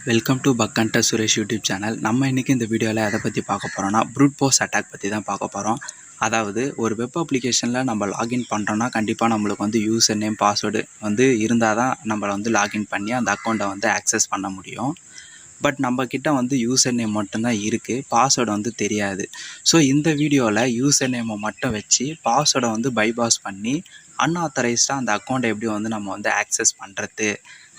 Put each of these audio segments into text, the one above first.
Welcome to பக்கன்ட்ட Suresh YouTube channel. நம்ம இன்றைக்கி இந்த வீடியோவில் எதை பற்றி பார்க்க போகிறோன்னா ப்ரூட் போர்ஸ் அட்டாக் பற்றி தான் பார்க்க போகிறோம். அதாவது ஒரு வெப் அப்ளிகேஷனில் நம்ம லாகின் பண்ணுறோன்னா கண்டிப்பாக நம்மளுக்கு வந்து யூசர் நேம் பாஸ்வேர்டு வந்து இருந்தால் தான் நம்மளை வந்து லாகின் பண்ணி அந்த அக்கௌண்ட்டை வந்து ஆக்சஸ் பண்ண முடியும். பட் நம்மக்கிட்ட வந்து யூசர் நேம் மட்டும்தான் இருக்குது, பாஸ்வேர்டு வந்து தெரியாது. ஸோ இந்த வீடியோவில் யூசர் நேமை மட்டும் வச்சு பாஸ்வேர்டை வந்து பைபாஸ் பண்ணி அன்ஆத்தரைஸ்டாக அந்த அக்கௌண்ட்டை எப்படி வந்து நம்ம வந்து ஆக்சஸ் பண்ணுறது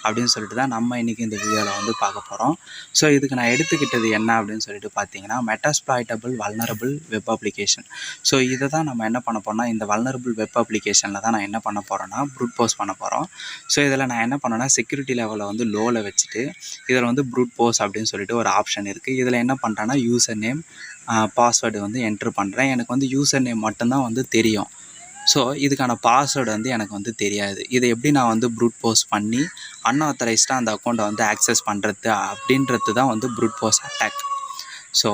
அப்படின்னு சொல்லிட்டு தான் நம்ம இன்றைக்கி இந்த வீடியோவில் வந்து பார்க்க போகிறோம். ஸோ இதுக்கு நான் எடுத்துக்கிட்டது என்ன அப்படின்னு சொல்லிட்டு பார்த்தீங்கன்னா, மெட்டாஸ்ப்ளாய்டபிள் வல்னரபிள் வெப் அப்ளிகேஷன். ஸோ இதை தான் நம்ம என்ன பண்ண போகிறோம்னா, இந்த வல்னரபிள் வெப் அப்ளிகேஷனில் தான் நான் என்ன பண்ண போகிறேன்னா ப்ரூட் போர்ஸ் பண்ண போகிறோம். ஸோ இதில் நான் என்ன பண்ணேன்னா, செக்யூரிட்டி லெவலில் வந்து லோவில் வச்சுட்டு இதில் வந்து ப்ரூட் போர்ஸ் அப்படின்னு சொல்லிட்டு ஒரு ஆப்ஷன் இருக்குது. இதில் என்ன பண்ணுறேன்னா, யூசர் நேம் பாஸ்வேர்டு வந்து என்ட்ரு பண்ணுறேன். எனக்கு வந்து யூசர் நேம் மட்டும்தான் வந்து தெரியும். ஸோ இதுக்கான பாஸ்வேர்டு வந்து எனக்கு வந்து தெரியாது. இதை எப்படி நான் வந்து ப்ரூட் போர்ஸ் பண்ணி அன்ஆத்தரைஸ்டாக அந்த அக்கௌண்ட்டை வந்து ஆக்சஸ் பண்ணுறது அப்படின்றது தான் வந்து ப்ரூட் போர்ஸ் அட்டாக். ஸோ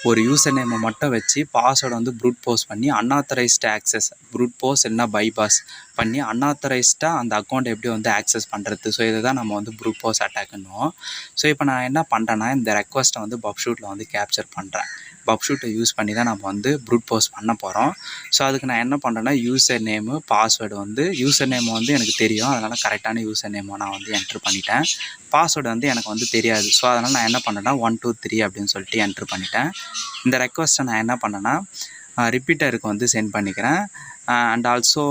ஒரு யூசர் நேமை மட்டும் வச்சு பாஸ்வேர்டை வந்து ப்ரூட் போர்ஸ் பண்ணி அன்ஆத்தரைஸ்டு ஆக்சஸ் ப்ரூட் போர்ஸ் இல்லைனா பைபாஸ் பண்ணி அன்ஆத்தரைஸ்டாக அந்த அக்கௌண்ட்டை எப்படி வந்து ஆக்சஸ் பண்ணுறது. ஸோ இதை தான் நம்ம வந்து ப்ரூட் போர்ஸ் அட்டாக்குன்னுவோம். ஸோ இப்போ நான் என்ன பண்ணுறேன்னா, இந்த ரெக்வஸ்ட்டை வந்து பப்ஷூட்டில் வந்து கேப்சர் பண்ணுறேன். பப்ஷூட்டை யூஸ் பண்ணி தான் நம்ம வந்து ப்ரூட் போர்ஸ் பண்ண போகிறோம். ஸோ அதுக்கு நான் என்ன பண்ணுறேன்னா, யூசர் நேமு பாஸ்வேர்டு வந்து யூசர் நேம் வந்து எனக்கு தெரியும், அதனால் கரெக்டான யூசர் நேமை நான் வந்து என்ட்ரு பண்ணிட்டேன். பாஸ்வேர்டு வந்து எனக்கு வந்து தெரியாது. ஸோ அதனால் நான் என்ன பண்ணேன்னா 1 2 3 அப்படின்னு சொல்லிட்டு என்ட்ரு பண்ணிட்டேன். இந்த ரெக்வஸ்ட்டை நான் என்ன பண்ணேன்னா ரிப்பீட்டருக்கு வந்து சென்ட் பண்ணிக்கிறேன். அண்ட் ஆல்சோ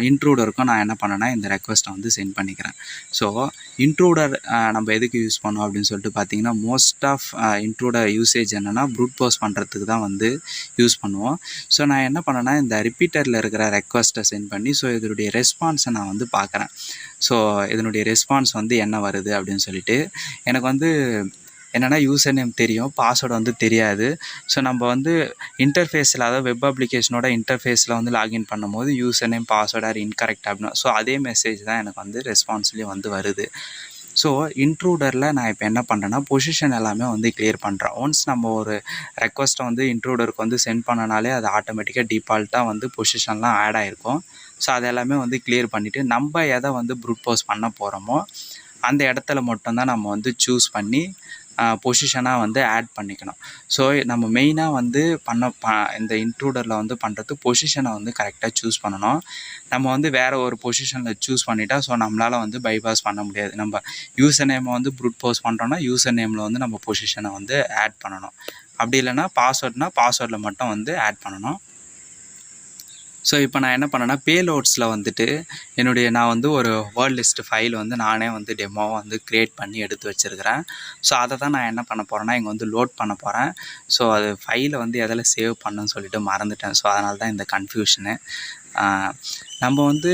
இன்ட்ரூடருக்கும் நான் என்ன பண்ணேன்னா இந்த ரெக்வஸ்ட்டை வந்து சென்ட் பண்ணிக்கிறேன். ஸோ இன்ட்ரூடர் நம்ம எதுக்கு யூஸ் பண்ணோம் அப்படின்னு சொல்லிட்டு பார்த்தீங்கன்னா, மோஸ்ட் ஆஃப் இன்ட்ரூடர் யூசேஜ் என்னென்னா ப்ரூட் போர்ஸ் பண்ணுறதுக்கு தான் வந்து யூஸ் பண்ணுவோம். ஸோ நான் என்ன பண்ணேன்னா, இந்த ரிப்பீட்டரில் இருக்கிற ரெக்வஸ்ட்டை சென்ட் பண்ணி ஸோ இதனுடைய ரெஸ்பான்ஸை நான் வந்து பார்க்குறேன். ஸோ இதனுடைய ரெஸ்பான்ஸ் வந்து என்ன வருது அப்படின்னு சொல்லிட்டு எனக்கு வந்து என்னென்னா, யூசர் நேம் தெரியும், பாஸ்வேர்டு வந்து தெரியாது. ஸோ நம்ம வந்து இன்டர்ஃபேஸில், அதாவது வெப் அப்ளிகேஷனோட இன்டர்ஃபேஸில் வந்து லாகின் பண்ணும்போது user name password are incorrect அப்படின்னு ஸோ அதே மெசேஜ் தான் எனக்கு வந்து ரெஸ்பான்ஸ்லேயும் வந்து வருது. ஸோ இன்ட்ரூடரில் நான் இப்போ என்ன பண்ணுறேன்னா, பொசிஷன் எல்லாமே வந்து கிளியர் பண்ணுறேன். ஒன்ஸ் நம்ம ஒரு ரெக்வஸ்ட்டை வந்து இன்ட்ரூடருக்கு வந்து சென்ட் பண்ணனாலே அது ஆட்டோமேட்டிக்காக டிஃபால்ட்டாக வந்து பொசிஷன்லாம் ஆட் ஆகிருக்கும். ஸோ அது எல்லாமே வந்து கிளியர் பண்ணிவிட்டு நம்ம எதை வந்து ப்ரூட் போர்ஸ் பண்ண போகிறோமோ அந்த இடத்துல மட்டும்தான் நம்ம வந்து சூஸ் பண்ணி பொசிஷனாக வந்து ஆட் பண்ணிக்கணும். ஸோ நம்ம மெயினாக வந்து இந்த இன்ட்ரூடரில் வந்து பண்ணுறது பொசிஷனை வந்து கரெக்டாக சூஸ் பண்ணணும். நம்ம வந்து வேறு ஒரு பொசிஷனில் சூஸ் பண்ணிட்டா ஸோ நம்மளால் வந்து பைபாஸ் பண்ண முடியாது. நம்ம யூசர் நேமை வந்து ப்ரூட் போர்ஸ் பண்ணுறோன்னா யூசர் நேமில் வந்து நம்ம பொசிஷனை வந்து ஆட் பண்ணணும். அப்படி இல்லைனா பாஸ்வேர்டில் மட்டும் வந்து ஆட் பண்ணணும். ஸோ இப்போ நான் என்ன பண்ணேன்னா, பேலோட்ஸில் வந்துட்டு நான் வந்து ஒரு வேர்ட் லிஸ்ட் ஃபைல் வந்து நானே வந்து டெமோவை வந்து க்ரியேட் பண்ணி எடுத்து வச்சுருக்கிறேன். ஸோ அதை தான் நான் என்ன பண்ண போகிறேன்னா, இங்கே வந்து லோட் பண்ண போகிறேன். ஸோ அது ஃபைலை வந்து எதில் சேவ் பண்ணணும்னு சொல்லிட்டு மறந்துட்டேன். ஸோ அதனால தான் இந்த கன்ஃபியூஷனு. நம்ம வந்து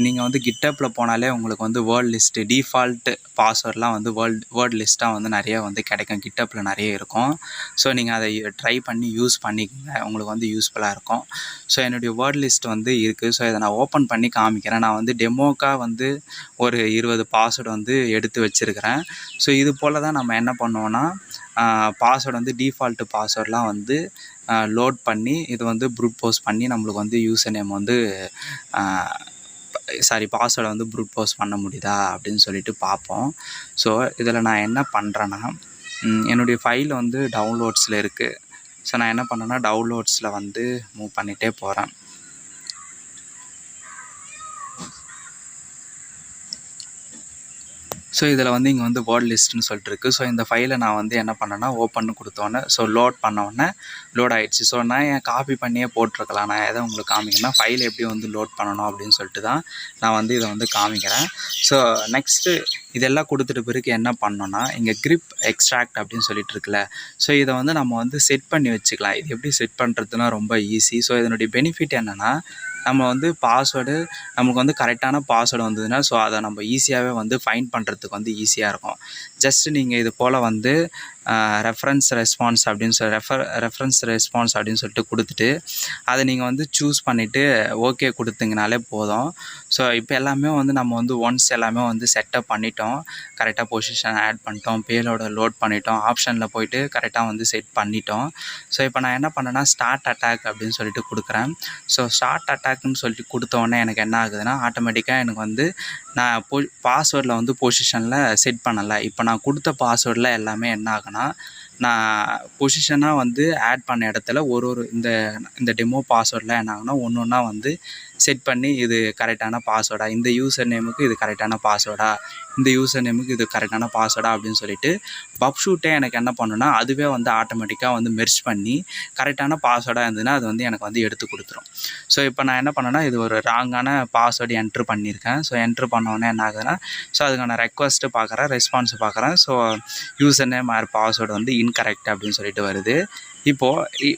நீங்கள் வந்து கிட்டப்பில் போனாலே உங்களுக்கு வந்து வேர்ட் லிஸ்ட்டு டிஃபால்ட்டு பாஸ்வேர்ட்லாம் வந்து வேர்ட் லிஸ்ட்டாக வந்து நிறைய வந்து கிடைக்கும். கிட்டப்பில் நிறைய இருக்கும். ஸோ நீங்கள் அதை ட்ரை பண்ணி யூஸ் பண்ணிக்கோங்க, உங்களுக்கு வந்து யூஸ்ஃபுல்லாக இருக்கும். ஸோ என்னுடைய வேர்ட் லிஸ்ட் வந்து இருக்குது. ஸோ இதை நான் ஓப்பன் பண்ணி காமிக்கிறேன். நான் வந்து டெமோக்காக வந்து ஒரு 20 பாஸ்வேர்டு வந்து எடுத்து வச்சுருக்கிறேன். ஸோ இது போல் தான் நம்ம என்ன பண்ணுவோன்னா, பாஸ்வேர்டு வந்து டிஃபால்ட்டு பாஸ்வேர்டெலாம் வந்து லோட் பண்ணி இது வந்து ப்ரூட் போர்ஸ் பண்ணி நம்மளுக்கு வந்து யூசர் நேம் வந்து பாஸ்வேர்டை வந்து ப்ரூட் போர்ஸ் பண்ண முடியுதா அப்படின்னு சொல்லிட்டு பார்ப்போம். ஸோ இதில் நான் என்ன பண்ணுறேன்னா, என்னுடைய ஃபைல் வந்து டவுன்லோட்ஸில் இருக்குது. ஸோ நான் என்ன பண்ணேன்னா, டவுன்லோட்ஸில் வந்து மூவ் பண்ணிகிட்டே போகிறேன். ஸோ இதில் வந்து இங்கே வந்து வேர்ட் லிஸ்ட்டுன்னு சொல்லிட்டு இருக்குது. ஸோ இந்த ஃபைலை நான் வந்து என்ன பண்ணேன்னா, ஓப்பன் கொடுத்தோன்னே ஸோ லோட் பண்ணோடனே லோட் ஆகிடுச்சு. ஸோ நான் என் காப்பி பண்ணியே போட்டிருக்கலாம். நான் எதை உங்களுக்கு காமிக்கிறேன்னா, ஃபைல் எப்படி வந்து லோட் பண்ணணும் அப்படின்னு சொல்லிட்டு தான் நான் வந்து இதை வந்து காமிக்கிறேன். ஸோ நெக்ஸ்ட்டு இதெல்லாம் கொடுத்துட்ட பிறகு என்ன பண்ணோன்னா, இங்கே கிரிப் எக்ஸ்ட்ராக்ட் அப்படின்னு சொல்லிட்டு இருக்குல்ல, ஸோ இதை வந்து நம்ம வந்து செட் பண்ணி வச்சுக்கலாம். இது எப்படி செட் பண்ணுறதுனா ரொம்ப ஈஸி. ஸோ இதனுடைய பெனிஃபிட் என்னென்னா, நம்ம வந்து பாஸ்வேர்டு நமக்கு வந்து கரெக்டான பாஸ்வேர்டு வந்ததுன்னா ஸோ அதை நம்ம ஈஸியாகவே வந்து ஃபைண்ட் பண்ணுறதுக்கு வந்து ஈஸியாக இருக்கும். ஜஸ்ட்டு நீங்கள் இது போல் வந்து ரெஃபரன்ஸ் ரெஸ்பான்ஸ் அப்படின்னு ரெஃபரன்ஸ் ரெஸ்பான்ஸ் அப்படின்னு சொல்லிட்டு கொடுத்துட்டு அதை நீங்கள் வந்து சூஸ் பண்ணிவிட்டு ஓகே கொடுத்தீங்கனாலே போதும். ஸோ இப்போ எல்லாமே வந்து நம்ம வந்து ஒன்ஸ் எல்லாமே வந்து செட்டப் பண்ணிட்டோம், கரெக்டாக பொசிஷன் ஆட் பண்ணிட்டோம், பேலோட லோட் பண்ணிட்டோம், ஆப்ஷனில் போயிட்டு கரெக்டாக வந்து செட் பண்ணிட்டோம். ஸோ இப்போ நான் என்ன பண்ணேன்னா ஸ்டார்ட் அட்டாக் அப்படின்னு சொல்லிட்டு கொடுக்குறேன். ஸோ ஸ்டார்ட் அட்டாக்னு சொல்லிட்டு கொடுத்தோடனே எனக்கு என்ன ஆகுதுன்னா ஆட்டோமேட்டிக்காக எனக்கு வந்து நான் பாஸ்வேர்டில் வந்து பொசிஷனில் செட் பண்ணலை. இப்போ நான் கொடுத்த பாஸ்வேர்டில் எல்லாமே என்ன ஆகுனா நான் பொசிஷனாக வந்து ஆட் பண்ண இடத்துல ஒரு இந்த டெமோ பாஸ்வேர்டில் என்ன ஆகுனா ஒன்று ஒன்றா வந்து செட் பண்ணி இது கரெக்டான பாஸ்வேர்டா, இந்த யூசர் நேமுக்கு இது கரெக்டான பாஸ்வேர்டா, இந்த யூசர் நேமுக்கு இது கரெக்டான பாஸ்வேர்டா அப்படின்னு சொல்லிட்டு பப்ஷூட்டே எனக்கு என்ன பண்ணுன்னா அதுவே வந்து ஆட்டோமேட்டிக்காக வந்து மெர்ஜ் பண்ணி கரெக்டான பாஸ்வேர்டாக இருந்ததுன்னா அது வந்து எனக்கு வந்து எடுத்து கொடுத்துரும். ஸோ இப்போ நான் என்ன பண்ணேன்னா இது ஒரு ராங்கான பாஸ்வேர்டு என்ட்ரு பண்ணியிருக்கேன். ஸோ என்ட்ரு பண்ணோடனே என்ன ஆகுதுன்னா ஸோ அதுக்கான ரெக்வஸ்ட்டு பார்க்குறேன், ரெஸ்பான்ஸ் பார்க்குறேன். So user name or password வந்து இன்கரெக்ட் அப்படின்னு சொல்லிட்டு வருது. இப்போது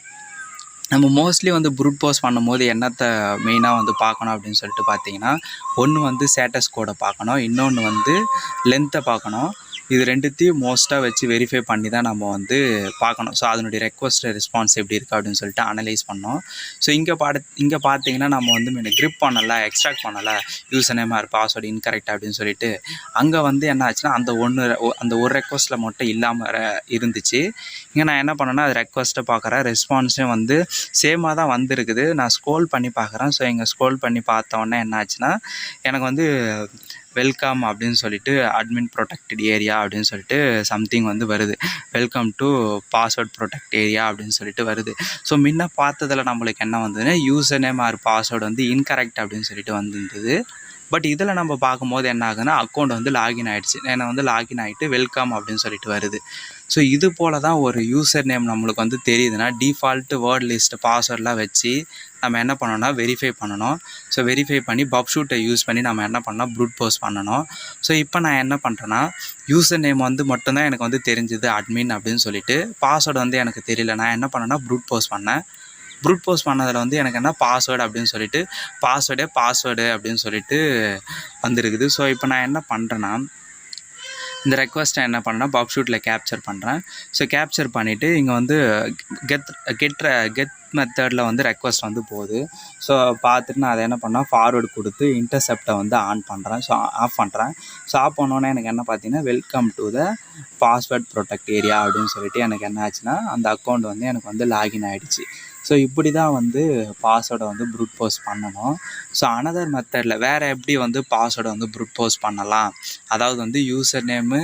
நம்ம மோஸ்ட்லி வந்து ப்ரூட் போஸ் பண்ணும்போது என்னத்தை மெயினாக வந்து பார்க்கணும் அப்படின்னு சொல்லிட்டு பார்த்தீங்கன்னா ஒன்று வந்து ஸ்டேட்டஸ் கோடை பார்க்கணும், இன்னொன்று வந்து லென்த்தை பார்க்கணும். இது ரெண்டுத்தையும் மோஸ்ட்டாக வச்சு வெரிஃபை பண்ணி தான் நம்ம வந்து பார்க்கணும். ஸோ அதனுடைய ரெக்வஸ்ட் ரெஸ்பான்ஸ் எப்படி இருக்குது அப்படின்னு சொல்லிட்டு அனலைஸ் பண்ணோம். ஸோ இங்கே பார்த்தீங்கன்னா நம்ம வந்து கிரிப் பண்ணலை, எக்ஸ்ட்ராக்ட் பண்ணலை, user name or password incorrect அப்படின்னு சொல்லிட்டு அங்கே வந்து என்ன ஆச்சுன்னா அந்த ஒரு ரெக்வஸ்ட்டில் மட்டும் இல்லாமல் இருந்துச்சு. இங்கே நான் என்ன பண்ணேன்னா அது ரெக்வஸ்ட்டை பார்க்குறேன், ரெஸ்பான்ஸும் வந்து சேமாக தான் வந்திருக்குது. நான் ஸ்க்ரோல் பண்ணி பார்க்குறேன். ஸோ இங்கே ஸ்க்ரோல் பண்ணி பார்த்தோன்னே என்ன ஆச்சுன்னா எனக்கு வந்து வெல்கம் அப்படின்னு சொல்லிட்டு அட்மின் ப்ரொடெக்டட் ஏரியா அப்படின்னு சொல்லிட்டு சம்திங் வந்து வருது. Welcome to password protect area அப்படின்னு சொல்லிட்டு வருது. ஸோ முன்ன பார்த்ததில் நம்மளுக்கு என்ன வந்ததுன்னா யூசர் நேம் ஆர் பாஸ்வேர்டு வந்து இன்கரெக்ட் அப்படின்னு சொல்லிட்டு வந்துருந்தது. பட் இதில் நம்ம பார்க்கும்போது என்ன ஆகுதுன்னா அக்கௌண்ட் வந்து லாகின் ஆகிடுச்சு. ஏன்னா வந்து லாகின் ஆகிட்டு வெல்கம் அப்படின்னு சொல்லிட்டு வருது. ஸோ இது போல் தான் ஒரு யூசர் நேம் நம்மளுக்கு வந்து தெரியுதுன்னா டிஃபால்ட்டு வேர்ட் லிஸ்ட் பாஸ்வேர்டெலாம் வச்சு நம்ம என்ன பண்ணணும்னா வெரிஃபை பண்ணணும். ஸோ வெரிஃபை பண்ணி பப்ஷூட்டை யூஸ் பண்ணி நம்ம என்ன பண்ணோம் ப்ரூட் போஸ் பண்ணணும். ஸோ இப்போ நான் என்ன பண்ணுறேன்னா யூசர் நேம் வந்து மட்டும்தான் எனக்கு வந்து தெரிஞ்சுது அட்மின் அப்படின்னு சொல்லிட்டு, பாஸ்வேர்டு வந்து எனக்கு தெரியல. நான் என்ன பண்ணேன்னா ப்ரூட் போஸ் பண்ணேன். ப்ரூட் போஸ் பண்ணதில் வந்து எனக்கு என்ன பாஸ்வேர்டு அப்படின்னு சொல்லிட்டு பாஸ்வேர்டு அப்படின்னு சொல்லிட்டு வந்துருக்குது. ஸோ இப்போ நான் என்ன பண்ணுறேன்னா இந்த ரெக்வஸ்ட்டை என்ன பண்ணேன்னா பப்ஷூட்டில் கேப்சர் பண்ணுறேன். ஸோ கேப்சர் பண்ணிவிட்டு இங்கே வந்து கெட் மெத்தடில் வந்து ரெக்வஸ்ட் வந்து போகுது. ஸோ பார்த்துட்டு நான் அதை என்ன பண்ணேன் ஃபார்வேர்டு கொடுத்து இன்டர்செப்டை வந்து ஆன் பண்ணுறேன். ஸோ ஆஃப் பண்ணுறேன். ஸோ ஆஃப் பண்ணோன்னே எனக்கு என்ன பார்த்தீங்கன்னா welcome to the password protect area அப்படின்னு சொல்லிட்டு எனக்கு என்ன ஆச்சுன்னா அந்த அக்கௌண்ட் வந்து எனக்கு வந்து லாகின் ஆகிடுச்சு. ஸோ இப்படி தான் வந்து பாஸ்வேர்டை வந்து ப்ரூட் போஸ் பண்ணணும். ஸோ அனதர் மெத்தடில் வேறு எப்படி வந்து பாஸ்வேர்டை வந்து ப்ரூட் போஸ் பண்ணலாம், அதாவது வந்து யூசர் நேமு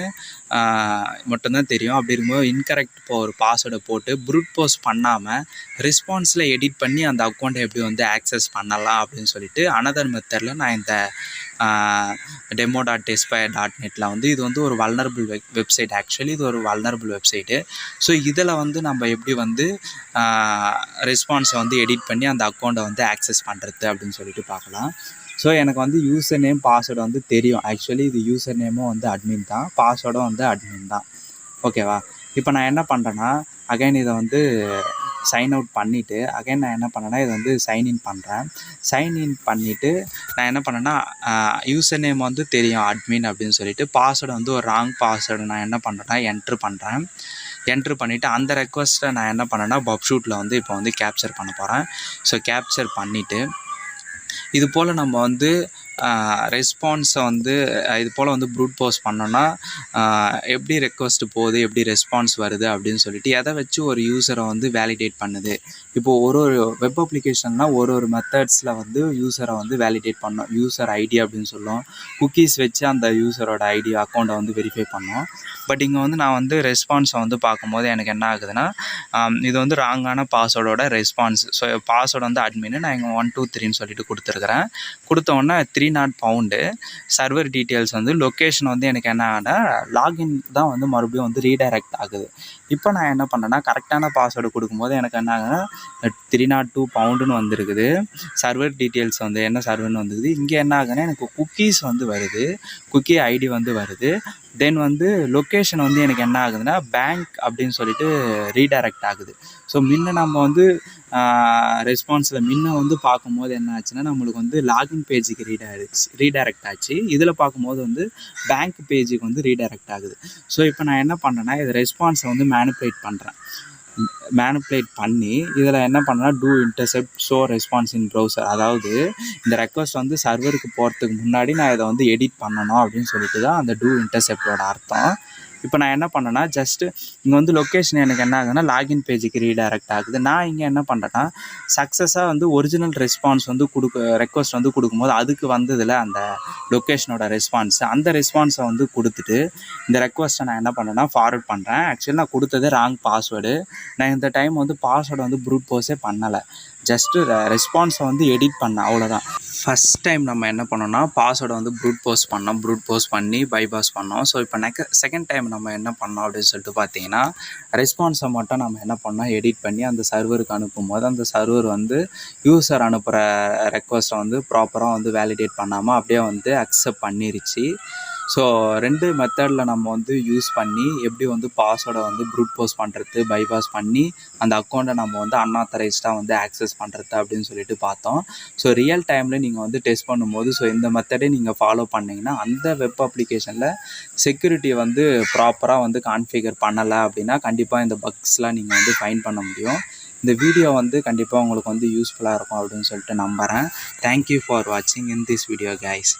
மட்டும்தான் தெரியும். அப்படி இருக்கும்போது இன்கரெக்ட் ஒரு பாஸ்வேர்டை போட்டு ப்ரூட் போஸ் பண்ணாமல் ரெஸ்பான்ஸில் எடிட் பண்ணி அந்த அக்கௌண்ட்டை எப்படி வந்து ஆக்சஸ் பண்ணலாம் அப்படின்னு சொல்லிட்டு அனதர் மெத்தடில் நான் இந்த demo.testfire.netல வந்து இது வந்து ஒரு வல்னரபிள் வெப்சைட். ஆக்சுவலி இது ஒரு வல்னரபிள் வெப்சைட்டு. ஸோ இதில் வந்து நம்ம எப்படி வந்து ரெஸ்பான்ஸை வந்து எடிட் பண்ணி அந்த அக்கௌண்ட்டை வந்து ஆக்சஸ் பண்ணுறது அப்படின்னு சொல்லிட்டு பார்க்கலாம். ஸோ எனக்கு வந்து யூசர் நேம் பாஸ்வேர்டு வந்து தெரியும். ஆக்சுவலி இது யூசர் நேமும் வந்து அட்மின் தான், பாஸ்வேர்டும் வந்து அட்மின் தான். ஓகேவா? இப்போ நான் என்ன பண்ணுறேன்னா அகைன் இதை வந்து சைன் அவுட் பண்ணிவிட்டு அகைன் நான் என்ன பண்ணேன்னா இதை வந்து சைன்இன் பண்ணுறேன். சைன்இன் பண்ணிவிட்டு நான் என்ன பண்ணேன்னா யூசர் நேம் வந்து தெரியும் அட்மின் அப்படின்னு சொல்லிட்டு பாஸ்வேர்டு வந்து ஒரு ராங் பாஸ்வேர்டு நான் என்ன பண்ணுறேன்னா என்ட்ரு பண்ணுறேன். என்ட்ரு பண்ணிவிட்டு அந்த ரெக்வஸ்ட்டை நான் என்ன பண்ணேன்னா பப்ஷூட்டில் வந்து இப்போ வந்து கேப்சர் பண்ண போகிறேன். ஸோ கேப்சர் பண்ணிவிட்டு இது போல் நம்ம வந்து ரெஸ்பான்ஸை வந்து இது போல் வந்து ப்ரூட் போஸ் பண்ணோன்னா எப்படி ரெக்வஸ்ட்டு போகுது, எப்படி ரெஸ்பான்ஸ் வருது அப்படின்னு சொல்லிட்டு எதை வச்சு ஒரு யூஸரை வந்து வேலிடேட் பண்ணுது. இப்போது ஒரு வெப் அப்ளிகேஷன்னால் ஒரு மெத்தட்ஸில் வந்து யூஸரை வந்து வேலிடேட் பண்ணோம். யூசர் ஐடி அப்படின்னு சொல்லுவோம். குக்கீஸ் வச்சு அந்த யூஸரோட ஐடி அக்கௌண்ட்டை வந்து வெரிஃபை பண்ணோம். பட் இங்கே வந்து நான் வந்து ரெஸ்பான்ஸை வந்து பார்க்கும்போது எனக்கு என்ன ஆகுதுன்னா இது வந்து ராங்கான பாஸ்வேர்டோட ரெஸ்பான்ஸ். ஸோ பாஸ்வேர்டு வந்து அட்மின்னு நான் இங்கே 1 2 3ன்னு சொல்லிட்டு கொடுத்துருக்குறேன். கொடுத்தோன்னே 3 பவுண்டு சர்வர் டீட்டெயில்ஸ் வந்து லொக்கேஷன் வந்து எனக்கு என்ன ஆகுனா லாகின் தான் வந்து மறுபடியும் வந்து ரீடைரக்ட் ஆகுது. இப்போ நான் என்ன பண்ணேன்னா கரெக்டான பாஸ்வேர்டு கொடுக்கும்போது எனக்கு என்ன ஆகுதுன்னா 302 பவுண்டுன்னு வந்துருக்குது. சர்வர் டீட்டெயில்ஸ் வந்து என்ன சர்வர்னு வந்துருக்குது. இங்கே என்ன ஆகுதுன்னா எனக்கு குக்கீஸ் வந்து வருது, குக்கி ஐடி வந்து வருது. தென் வந்து லொக்கேஷன் வந்து எனக்கு என்ன ஆகுதுன்னா பேங்க் அப்படின்னு சொல்லிட்டு ரீடைரக்ட் ஆகுது. ஸோ முன்ன நம்ம வந்து ரெஸ்பான்ஸில் முன்ன வந்து பார்க்கும்போது என்ன ஆச்சுன்னா நம்மளுக்கு வந்து லாகின் பேஜுக்கு ரீடைரக்ட் ஆச்சு. இதில் பார்க்கும்போது வந்து பேங்க் பேஜுக்கு வந்து ரீடைரக்ட் ஆகுது. ஸோ இப்போ நான் என்ன பண்ணுறேன்னா இது ரெஸ்பான்ஸை வந்து மேனிப்புலேட் பண்ணி இதில் என்ன பண்ணேன்னா டூ இன்டர்செப்ட் ஷோ ரெஸ்பான்ஸ் இன் ப்ரௌசர். அதாவது இந்த ரெக்வஸ்ட் வந்து சர்வருக்கு போகிறதுக்கு முன்னாடி நான் இதை வந்து எடிட் பண்ணணும் அப்படின்னு சொல்லிட்டு தான் அந்த டூ இன்டர்செப்டோட அர்த்தம். இப்போ நான் என்ன பண்ணேன்னா ஜஸ்ட்டு இங்கே வந்து லொக்கேஷன் எனக்கு என்ன ஆகுதுன்னா லாகின் பேஜுக்கு ரீடைரக்ட் ஆகுது. நான் இங்கே என்ன பண்ணுறேன்னா சக்ஸஸாக வந்து ஒரிஜினல் ரெஸ்பான்ஸ் வந்து ரெக்வஸ்ட் வந்து கொடுக்கும்போது அதுக்கு வந்ததில் அந்த லொக்கேஷனோட ரெஸ்பான்ஸ் அந்த ரெஸ்பான்ஸை வந்து கொடுத்துட்டு இந்த ரெக்வஸ்ட்டை நான் என்ன பண்ணேன்னா ஃபார்வர்ட் பண்ணுறேன். ஆக்சுவலி நான் கொடுத்ததே ராங் பாஸ்வேர்டு. நான் இந்த டைம் வந்து பாஸ்வேர்டை வந்து ப்ரூட் போஸே பண்ணலை, ஜஸ்ட்டு ரெஸ்பான்ஸை வந்து எடிட் பண்ணேன், அவ்வளோதான். ஃபஸ்ட் டைம் நம்ம என்ன பண்ணோம்னா பாஸ்வேர்டை வந்து ப்ரூட் போஸ் பண்ணி பைபாஸ் பண்ணோம். ஸோ இப்போ செகண்ட் டைம் நம்ம என்ன பண்ணோம் அப்படின்னு சொல்லிட்டு பார்த்தீங்கன்னா ரெஸ்பான்ஸை மட்டும் நம்ம என்ன பண்ணோம் எடிட் பண்ணி அந்த சர்வருக்கு அனுப்பும்போது அந்த சர்வர் வந்து யூசர் அனுப்புகிற ரெக்வஸ்ட்டை வந்து ப்ராப்பராக வந்து வேலிடேட் பண்ணாமல் அப்படியே வந்து அக்செப்ட் பண்ணிருச்சு. ஸோ 2 மெத்தடில் நம்ம வந்து யூஸ் பண்ணி எப்படி வந்து பாஸ்வேர்டை வந்து ப்ரூட் போஸ் பண்ணுறது, பைபாஸ் பண்ணி அந்த அக்கௌண்ட்டை நம்ம வந்து அன்ஆத்தரைஸ்டாக வந்து ஆக்சஸ் பண்ணுறது அப்படின்னு சொல்லிட்டு பார்த்தோம். ஸோ ரியல் டைமில் நீங்கள் வந்து டெஸ்ட் பண்ணும்போது ஸோ இந்த மெத்தடை நீங்கள் ஃபாலோ பண்ணிங்கன்னா அந்த வெப் அப்ளிகேஷனில் செக்யூரிட்டியை வந்து ப்ராப்பராக வந்து கான்ஃபிகர் பண்ணலை அப்படின்னா கண்டிப்பாக இந்த பக்ஸ்லாம் நீங்கள் வந்து ஃபைண்ட் பண்ண முடியும். இந்த வீடியோ வந்து கண்டிப்பாக உங்களுக்கு வந்து யூஸ்ஃபுல்லாக இருக்கும் அப்படின்னு சொல்லிட்டு நம்புகிறேன். தேங்க்யூ ஃபார் வாட்சிங் இன் திஸ் வீடியோ கைஸ்.